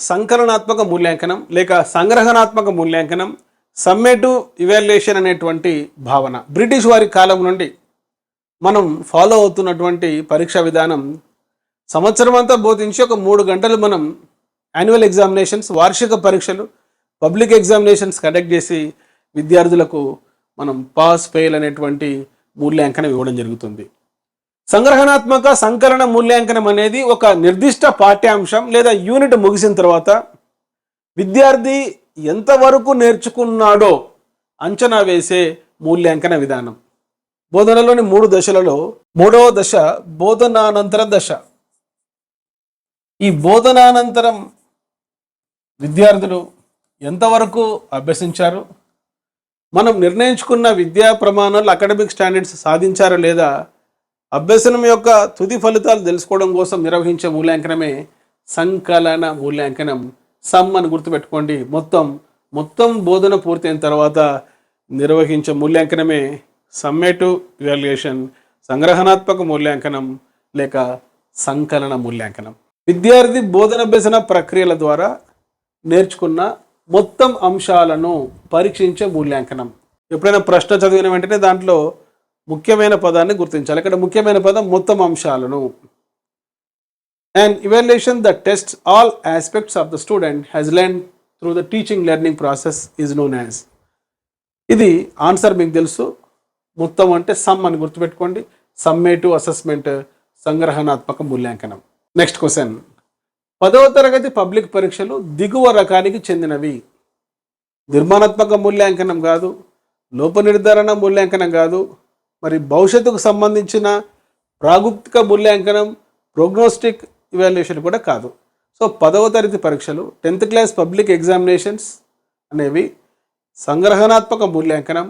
సంకలనాత్మక మూల్యాంకనం లేక సంగ్రహణాత్మక మూల్యాంకనం, సమ్మేటివ్ ఇవాల్యుయేషన్ అనేటువంటి భావన బ్రిటిష్ వారి కాలం నుండి మనం ఫాలో అవుతున్నటువంటి పరీక్షా విధానం. సంవత్సరం అంతా బోధించి ఒక 3 గంటలు మనం యాన్యువల్ ఎగ్జామినేషన్స్, వార్షిక పరీక్షలు, పబ్లిక్ ఎగ్జామినేషన్స్ కండక్ట్ చేసి విద్యార్థులకు మనం పాస్ ఫెయిల్ అనేటువంటి మూల్యాంకనం ఇవ్వడం జరుగుతుంది. సంగ్రహణాత్మక సంకలన మూల్యాంకనం అనేది ఒక నిర్దిష్ట పాఠ్యాంశం లేదా యూనిట్ ముగిసిన తర్వాత విద్యార్థి ఎంతవరకు నేర్చుకున్నాడో అంచనా వేసే మూల్యాంకన విధానం. బోధనలోని 3 దశలలో 3వ దశ బోధనానంతర దశ. ఈ బోధనానంతరం విద్యార్థులు ఎంతవరకు అభ్యసించారు, మనం నిర్ణయించుకున్న విద్యా ప్రమాణాలు అకాడమిక్ స్టాండర్డ్స్ సాధించారా లేదా, అభ్యసనం యొక్క తుది ఫలితాలు తెలుసుకోవడం కోసం నిర్వహించే మూల్యాంకనమే సంకలన మూల్యాంకనం. సమ్ అని గుర్తుపెట్టుకోండి. మొత్తం బోధన పూర్తయిన తర్వాత నిర్వహించే మూల్యాంకనమే సమ్మేటివ్ ఇవాల్యుయేషన్, సంగ్రహణాత్మక మూల్యాంకనం లేక సంకలన మూల్యాంకనం. విద్యార్థి బోధనాభ్యసన ప్రక్రియల ద్వారా నేర్చుకున్న మొత్తం అంశాలను పరీక్షించే మూల్యాంకనం. ఎప్పుడైనా ప్రశ్న చదివిన వెంటనే దాంట్లో ముఖ్యమైన పదాన్ని గుర్తించాలి. ఇక్కడ ముఖ్యమైన పదం మొత్తం అంశాలను. An evaluation that tests all aspects of the student has learned through the teaching learning process is known as. ఇది ఆన్సర్ మీకు తెలుసు. మొత్తం అంటే సమ్ అని గుర్తుపెట్టుకోండి. సమ్మేటివ్ అసెస్మెంట్, సంగ్రహణాత్మక మూల్యాంకనం. Next question. 10వ తరగతి పబ్లిక్ పరీక్షలు దిగువ రకానికి చెందినవి. నిర్మాణాత్మక మూల్యాంకనం కాదు, లోప నిర్ధారణ మూల్యాంకనం కాదు, మరి భవిష్యత్తుకు సంబంధించిన ప్రాగుప్తిక మూల్యాంకనం, ప్రోగ్నోస్టిక్ ఇవాల్యుయేషన్ కూడా కాదు. సో 10వ తరగతి పరీక్షలు 10th క్లాస్ పబ్లిక్ ఎగ్జామినేషన్స్ అనేవి సంగ్రహణాత్మక మూల్యాంకనం,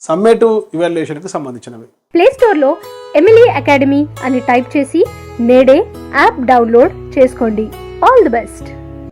సమ్మేటివ్ ఇవాల్యుయేషన్కి సంబంధించినవి. ప్లే స్టోర్లో ఎమిలీ అకాడమీ అని టైప్ చేసి నేడే యాప్ డౌన్లోడ్ చేసుకోండి. All the best.